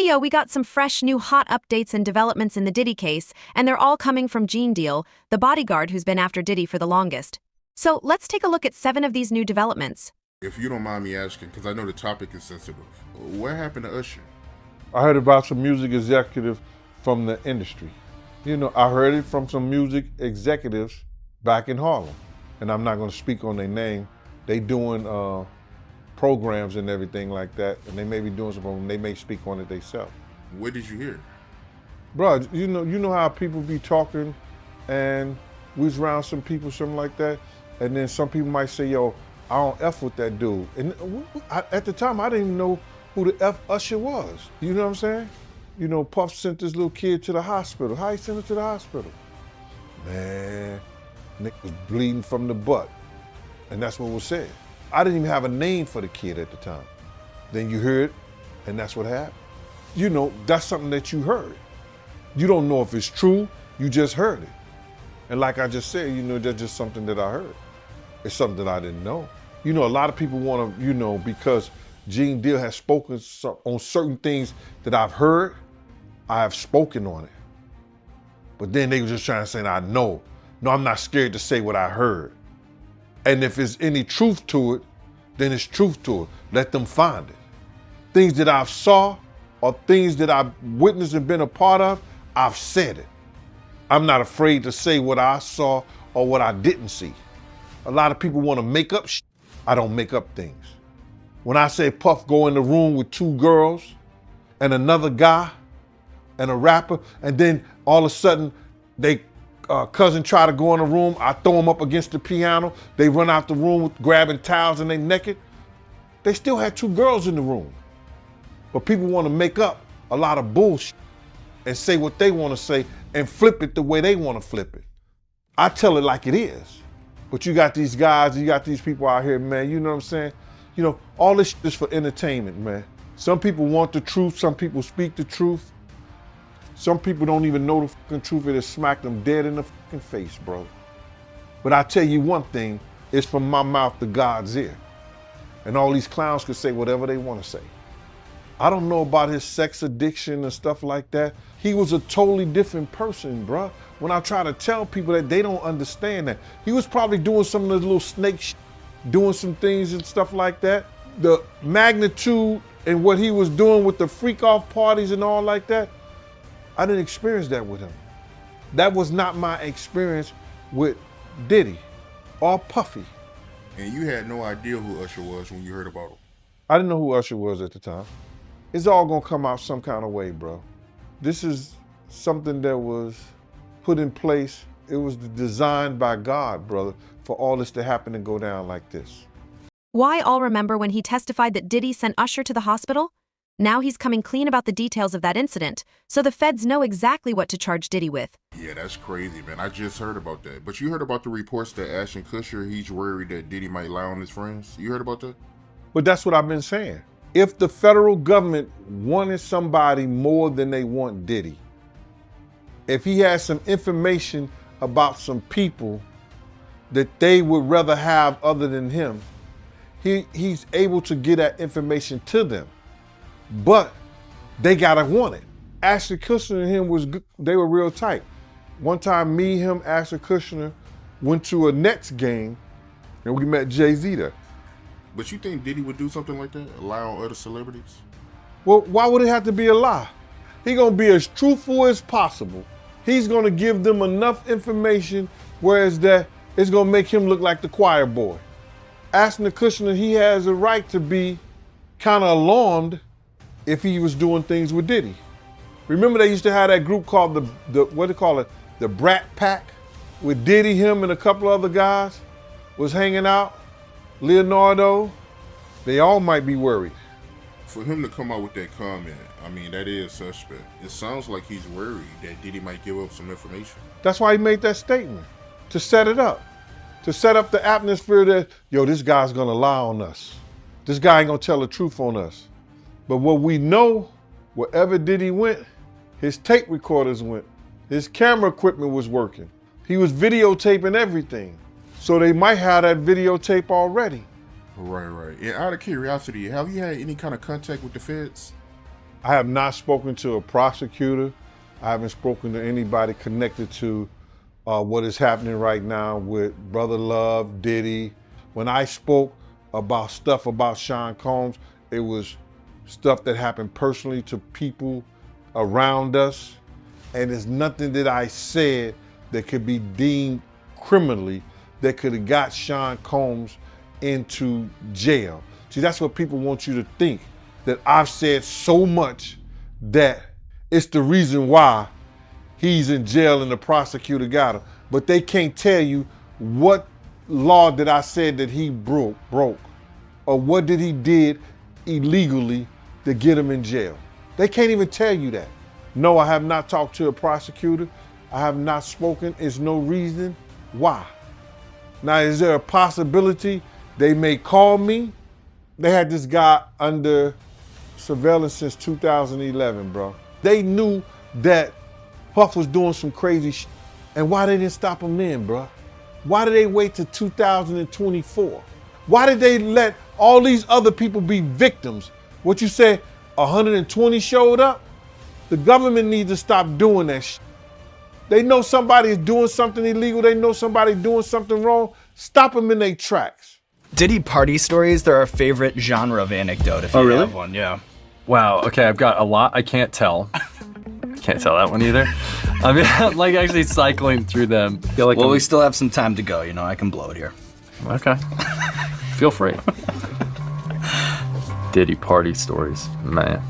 Hey yo, we got some fresh new hot updates and developments in the Diddy case, and they're all coming from Gene Deal, the bodyguard who's been after Diddy for the longest. So let's take a look at 7 of these new developments. If you don't mind me asking, because I know the topic is sensitive, what happened to Usher? I heard about some music executive from the industry. I heard it from some music executives back in Harlem. And I'm not gonna speak on their name. They doing programs and everything like that, and they may be doing something, they may speak on it themselves. What did you hear? Bro, you know how people be talking and we was around some people, something like that, and then some people might say, yo, I don't F with that dude. And at the time, I didn't even know who the F Usher was. You know what I'm saying? Puff sent this little kid to the hospital. How he sent him to the hospital? Man, Nick was bleeding from the butt. And that's what was said. I didn't even have a name for the kid at the time. Then you hear it, and that's what happened. That's something that you heard. You don't know if it's true, you just heard it. And like I just said, that's just something that I heard. It's something that I didn't know. A lot of people want to, because Gene Deal has spoken on certain things that I've heard, I have spoken on it. But then they were just trying to say, I know. No, I'm not scared to say what I heard. And if there's any truth to it, then it's truth to it. Let them find it. Things that I've saw or things that I've witnessed and been a part of, I've said it. I'm not afraid to say what I saw or what I didn't see. A lot of people want to make up shit. I don't make up things. When I say Puff go in the room with 2 girls and another guy and a rapper, and then all of a sudden they cousin try to go in the room, I throw them up against the piano, they run out the room with grabbing towels and they naked. They still had 2 girls in the room. But people want to make up a lot of bullshit and say what they want to say and flip it the way they want to flip it. I tell it like it is. But you got these guys, you got these people out here, man, you know what I'm saying? All this shit is for entertainment, man. Some people want the truth, some people speak the truth. Some people don't even know the fucking truth, it'll smack them dead in the fucking face, bro. But I tell you one thing, it's from my mouth to God's ear. And all these clowns could say whatever they want to say. I don't know about his sex addiction and stuff like that. He was a totally different person, bro. When I try to tell people that, they don't understand that. He was probably doing some of the little snake shit, doing some things and stuff like that. The magnitude and what he was doing with the freak off parties and all like that, I didn't experience that with him. That was not my experience with Diddy or Puffy. And you had no idea who Usher was when you heard about him? I didn't know who Usher was at the time. It's all gonna come out some kind of way, bro. This is something that was put in place. It was designed by God, brother, for all this to happen and go down like this. Why all remember when he testified that Diddy sent Usher to the hospital? Now he's coming clean about the details of that incident, so the feds know exactly what to charge Diddy with. Yeah, that's crazy, man. I just heard about that. But you heard about the reports that Ashton Kutcher, he's worried that Diddy might lie on his friends? You heard about that? But that's what I've been saying. If the federal government wanted somebody more than they want Diddy, if he has some information about some people that they would rather have other than him, he's able to get that information to them. But they gotta want it. Ashton Kutcher and him they were real tight. One time me, him, Ashton Kutcher went to a Nets game and we met Jay-Z there. But you think Diddy would do something like that? Lie on other celebrities? Well, why would it have to be a lie? He's gonna be as truthful as possible. He's gonna give them enough information, whereas that it's gonna make him look like the choir boy. Ashton Kutcher, he has a right to be kind of alarmed if he was doing things with Diddy. Remember they used to have that group called the Brat Pack, with Diddy, him, and a couple other guys was hanging out. Leonardo, they all might be worried. For him to come out with that comment, I mean, that is suspect. It sounds like he's worried that Diddy might give up some information. That's why he made that statement, to set it up. To set up the atmosphere that, yo, this guy's gonna lie on us. This guy ain't gonna tell the truth on us. But what we know, wherever Diddy went, his tape recorders went. His camera equipment was working. He was videotaping everything. So they might have that videotape already. Right. And out of curiosity, have you had any kind of contact with the feds? I have not spoken to a prosecutor. I haven't spoken to anybody connected to what is happening right now with Brother Love, Diddy. When I spoke about stuff about Sean Combs, it was stuff that happened personally to people around us. And there's nothing that I said that could be deemed criminally that could have got Sean Combs into jail. See, that's what people want you to think, that I've said so much that it's the reason why he's in jail and the prosecutor got him. But they can't tell you what law that I said that he broke, or what did he did illegally to get him in jail. They can't even tell you that. No, I have not talked to a prosecutor. I have not spoken. There's no reason why. Now, is there a possibility they may call me? They had this guy under surveillance since 2011, bro. They knew that Puff was doing some crazy shit. And why they didn't stop him then, bro? Why did they wait till 2024? Why did they let all these other people be victims? What you say, 120 showed up? The government needs to stop doing that shit. They know somebody is doing something illegal. They know somebody doing something wrong. Stop them in their tracks. Diddy party stories, they're our favorite genre of anecdote, if you really? have one, yeah. Wow, okay, I've got a lot I can't tell. Can't tell that one either. I mean, I'm like actually cycling through them. Feel like Well, we still have some time to go, you know, I can blow it here. Okay. Feel free. Diddy party stories, man.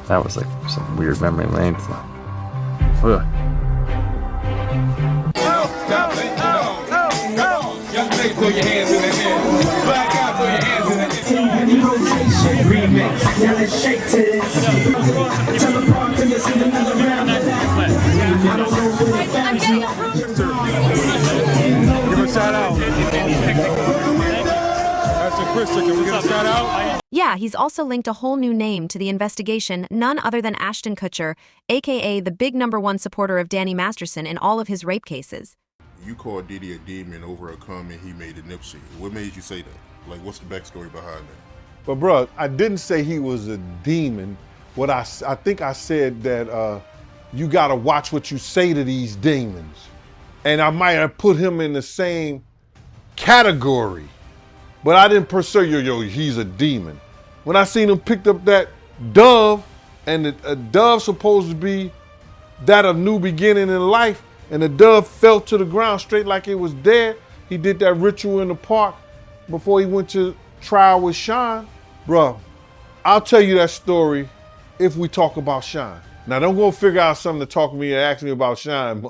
That was like some weird memory lane. Ugh. Throw your hands in the air. Black out, throw your hands in the Remix, now let's shake to this. Tell the park to listen to another round of that. Give a shout out. That's a Christian. Can we get a shout out? Yeah, he's also linked a whole new name to the investigation, none other than Ashton Kutcher, aka the big #1 supporter of Danny Masterson in all of his rape cases. You called Diddy a demon over a comment he made to Nipsey. What made you say that? Like, what's the backstory behind that? But bro, I didn't say he was a demon. What I think I said that you gotta watch what you say to these demons. And I might have put him in the same category, but I didn't per se, yo, he's a demon. When I seen him picked up that dove, and a dove supposed to be that of new beginning in life, and the dove fell to the ground straight like it was dead. He did that ritual in the park before he went to trial with Sean. Bro, I'll tell you that story if we talk about Sean. Now don't go figure out something to talk to me and ask me about Sean.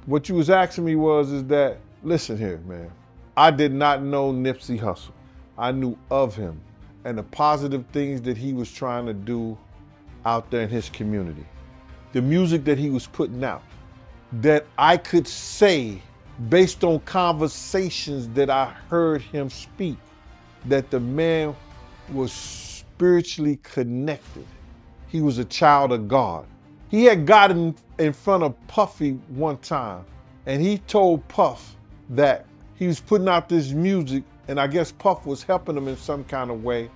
What you was asking me is that, listen here, man. I did not know Nipsey Hussle. I knew of him and the positive things that he was trying to do out there in his community. The music that he was putting out, that I could say, based on conversations that I heard him speak, that the man was spiritually connected. He was a child of God. He had gotten in front of Puffy one time, and he told Puff that he was putting out this music, and I guess Puff was helping him in some kind of way,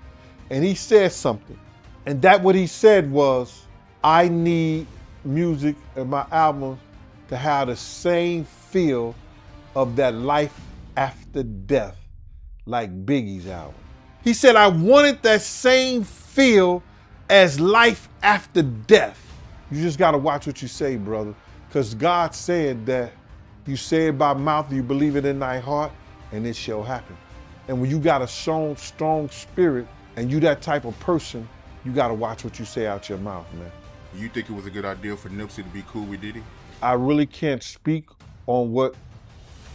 and he said something. And that what he said was, I need music in my albums to have the same feel of that life after death, like Biggie's album. He said, I wanted that same feel as life after death. You just gotta watch what you say, brother, because God said that you say it by mouth, you believe it in thy heart, and it shall happen. And when you got a strong spirit, and you that type of person, you gotta watch what you say out your mouth, man. You think it was a good idea for Nipsey to be cool with Diddy? I really can't speak on what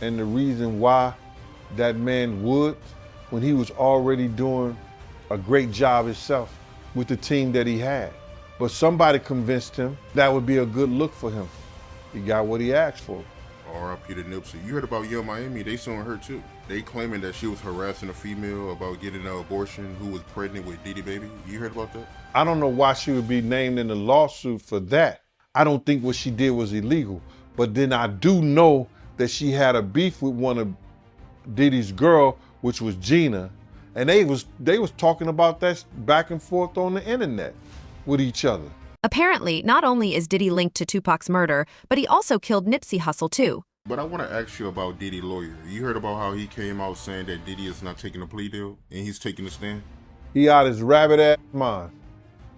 and the reason why that man would, when he was already doing a great job himself with the team that he had. But somebody convinced him that would be a good look for him. He got what he asked for. R.I.P. to Nipsey. You heard about Young Miami, they suing her too. They claiming that she was harassing a female about getting an abortion who was pregnant with Diddy baby. You heard about that? I don't know why she would be named in the lawsuit for that. I don't think what she did was illegal. But then I do know that she had a beef with one of Diddy's girl, which was Gina. And they was talking about that back and forth on the internet. with each other. Apparently, not only is Diddy linked to Tupac's murder, but he also killed Nipsey Hussle too. But I want to ask you about Diddy's lawyer. You heard about how he came out saying that Diddy is not taking a plea deal and he's taking a stand? He out his rabbit ass mind.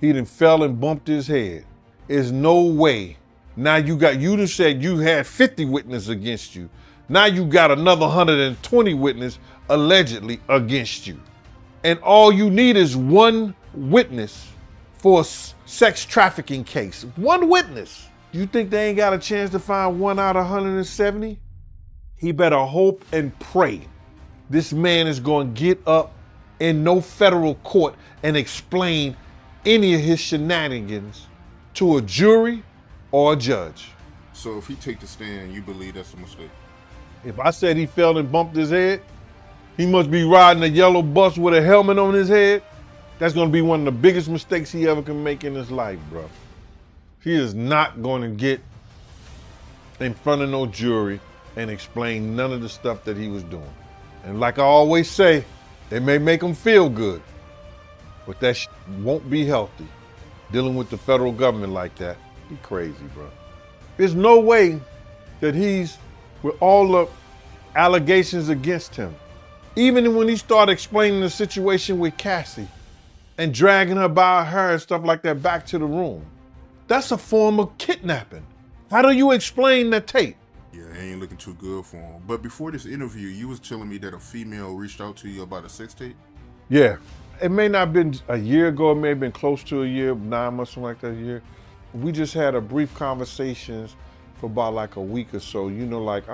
He done fell and bumped his head. There's no way. Now you done said you had 50 witnesses against you. Now you got another 120 witnesses allegedly against you. And all you need is one witness for a sex trafficking case. One witness. You think they ain't got a chance to find one out of 170? He better hope and pray this man is going to get up in no federal court and explain any of his shenanigans to a jury or a judge. So if he take the stand, you believe that's a mistake? If I said he fell and bumped his head, he must be riding a yellow bus with a helmet on his head. That's going to be one of the biggest mistakes he ever can make in his life, bro. He is not going to get in front of no jury and explain none of the stuff that he was doing. And like I always say, they may make him feel good, but that won't be healthy. Dealing with the federal government like that, he crazy, bro. There's no way that he's, with all the allegations against him, even when he started explaining the situation with Cassie and dragging her by her hair and stuff like that back to the room, that's a form of kidnapping. How do you explain that tape? Yeah, it ain't looking too good for him. But before this interview, you was telling me that a female reached out to you about a sex tape? Yeah. It may not have been a year ago, it may have been close to a year, 9 months, something like that, a year. We just had a brief conversations for about like a week or so. You know, like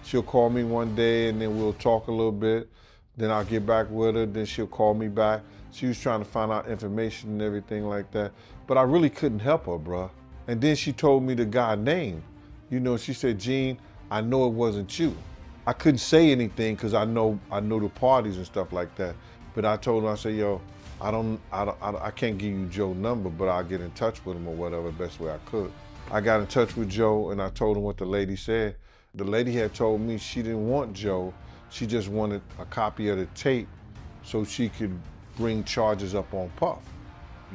she'll call me one day and then we'll talk a little bit. Then I'll get back with her, then she'll call me back. She was trying to find out information and everything like that. But I really couldn't help her, bruh. And then she told me the guy's name. You know, she said, Gene, I know it wasn't you. I couldn't say anything because I know the parties and stuff like that. But I told her, I said, yo, I can't give you Joe's number, but I'll get in touch with him or whatever, best way I could. I got in touch with Joe and I told him what the lady said. The lady had told me she didn't want Joe. She just wanted a copy of the tape so she could bring charges up on Puff.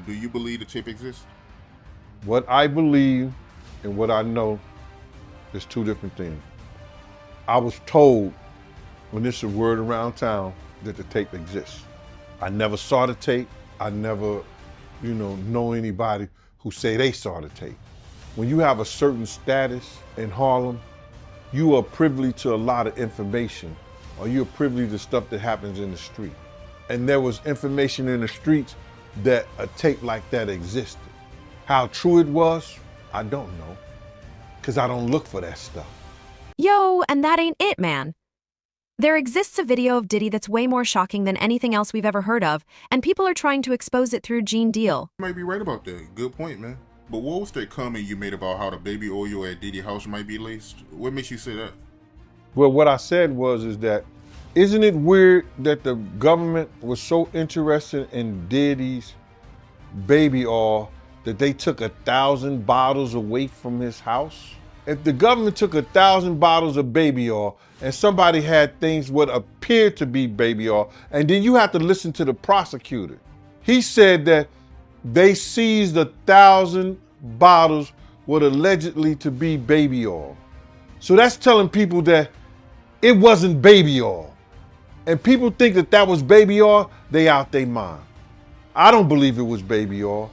Do you believe the tape exists? What I believe and what I know is two different things. I was told when this is word around town that the tape exists. I never saw the tape. I never, know anybody who say they saw the tape. When you have a certain status in Harlem, you are privy to a lot of information, or you're privy to stuff that happens in the street. And there was information in the streets that a tape like that existed. How true it was, I don't know, because I don't look for that stuff. Yo, and that ain't it, man. There exists a video of Diddy that's way more shocking than anything else we've ever heard of, and people are trying to expose it through Gene Deal. You might be right about that. Good point, man. But what was that comment you made about how the baby oil at Diddy's house might be laced? What makes you say that? Well, what I said is that, isn't it weird that the government was so interested in Diddy's baby oil that they took 1,000 bottles away from his house? If the government took 1,000 bottles of baby oil and somebody had things what appeared to be baby oil, and then you have to listen to the prosecutor. He said that they seized 1,000 bottles what allegedly to be baby oil. So that's telling people that it wasn't baby oil. And people think that that was baby oil, they out their mind. I don't believe it was baby oil.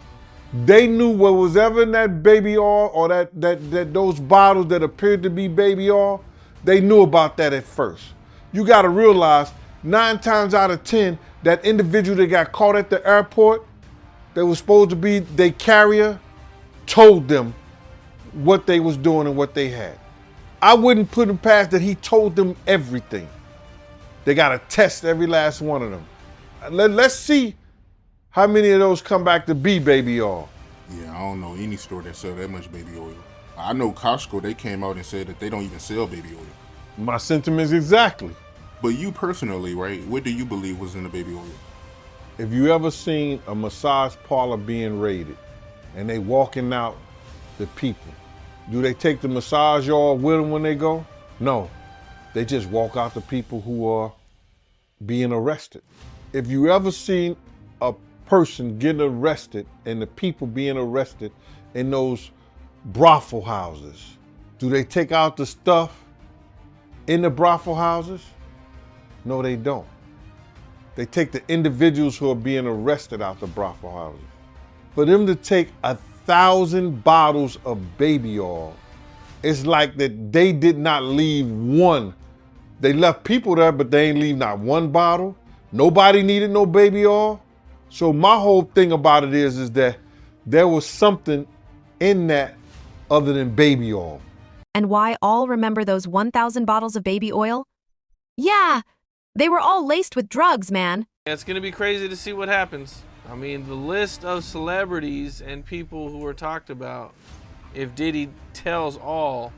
They knew what was ever in that baby oil or that those bottles that appeared to be baby oil, they knew about that at first. You gotta realize 9 times out of 10, that individual that got caught at the airport, that was supposed to be their carrier, told them what they was doing and what they had. I wouldn't put him past that he told them everything. They gotta test every last one of them. Let's see how many of those come back to be baby oil. Yeah, I don't know any store that sell that much baby oil. I know Costco, they came out and said that they don't even sell baby oil. My sentiments exactly. But you personally, right, what do you believe was in the baby oil? If you ever seen a massage parlor being raided and they walking out the people, do they take the massage oil with them when they go? No, they just walk out the people who are being arrested. If you ever seen a person getting arrested and the people being arrested in those brothel houses, do they take out the stuff in the brothel houses? No, they don't. They take the individuals who are being arrested out the brothel houses. For them to take 1,000 bottles of baby oil, it's like that they did not leave one. They left people there, but they ain't leave not one bottle. Nobody needed no baby oil. So my whole thing about it is that there was something in that other than baby oil. And why all remember those 1,000 bottles of baby oil? Yeah, they were all laced with drugs, man. It's going to be crazy to see what happens. I mean, the list of celebrities and people who were talked about, if Diddy tells all,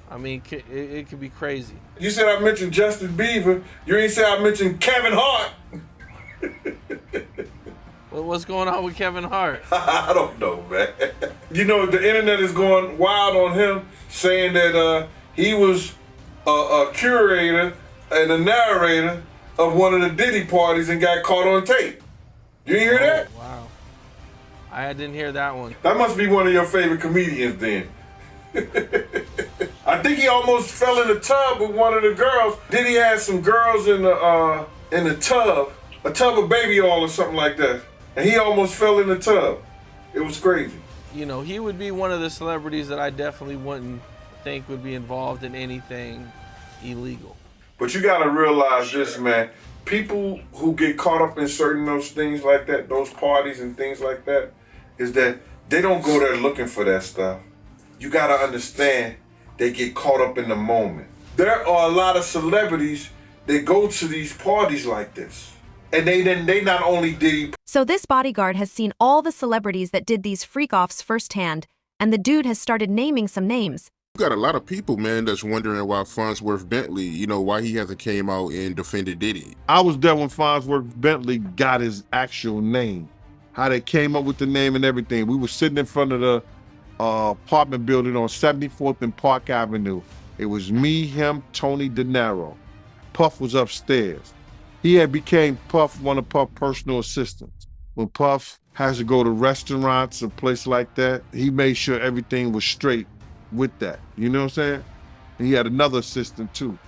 I mean, it could be crazy. You said I mentioned Justin Bieber. You ain't say I mentioned Kevin Hart. What's going on with Kevin Hart? I don't know, man. You know, the internet is going wild on him, saying that he was a curator and a narrator of one of the Diddy parties and got caught on tape. You didn't hear that? Wow. I didn't hear that one. That must be one of your favorite comedians then. I think he almost fell in the tub with one of the girls. Diddy had some girls in the tub, a tub of baby oil or something like that. And he almost fell in the tub. It was crazy. You know, he would be one of the celebrities that I definitely wouldn't think would be involved in anything illegal. But you gotta realize this, man. People who get caught up in certain those things like that, those parties and things like that, is that they don't go there looking for that stuff. You gotta understand, they get caught up in the moment. There are a lot of celebrities that go to these parties like this. And they not only Diddy. So this bodyguard has seen all the celebrities that did these freak-offs firsthand, and the dude has started naming some names. You got a lot of people, man, that's wondering why Farnsworth Bentley, you know, why he hasn't came out and defended Diddy. I was there when Farnsworth Bentley got his actual name, how they came up with the name and everything. We were sitting in front of the apartment building on 74th and Park Avenue. It was me, him, Tony De Niro. Puff was upstairs. He had became Puff, one of Puff's personal assistants. When Puff has to go to restaurants and places like that, he made sure everything was straight with that. You know what I'm saying? And he had another assistant too.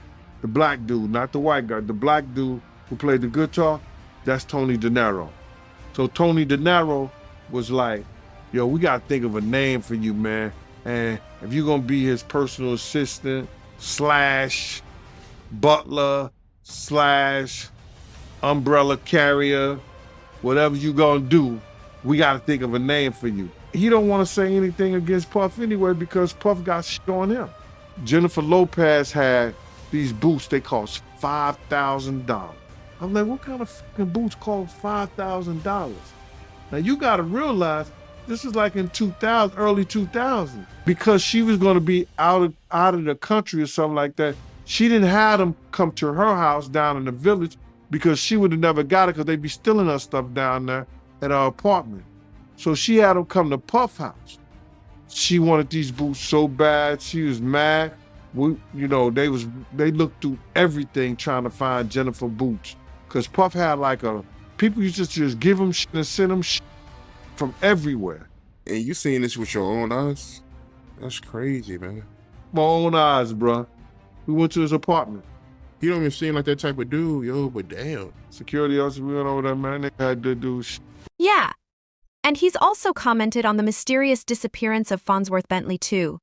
The black dude, not the white guy. The black dude who played the guitar, that's Tony De Niro. So Tony De Niro was like, yo, we gotta think of a name for you, man. And if you're gonna be his personal assistant slash butler slash umbrella carrier, whatever you gonna do, we gotta think of a name for you. He don't wanna say anything against Puff anyway because Puff got shit on him. Jennifer Lopez had these boots, they cost $5,000. I'm like, what kind of fucking boots cost $5,000? Now you gotta realize, this is like in 2000, early 2000s. Because she was gonna be out of the country or something like that, she didn't have them come to her house down in the village because she would have never got it because they'd be stealing her stuff down there at her apartment. So she had them come to Puff house. She wanted these boots so bad, she was mad. They looked through everything trying to find Jennifer boots. Cause Puff had people used to just give him shit and send him shit from everywhere. And you seen this with your own eyes? That's crazy, man. My own eyes, bruh. We went to his apartment. He don't even seem like that type of dude, yo, but damn. Security officer, we went over there, man. They had to do shit. Yeah. And he's also commented on the mysterious disappearance of Farnsworth Bentley too.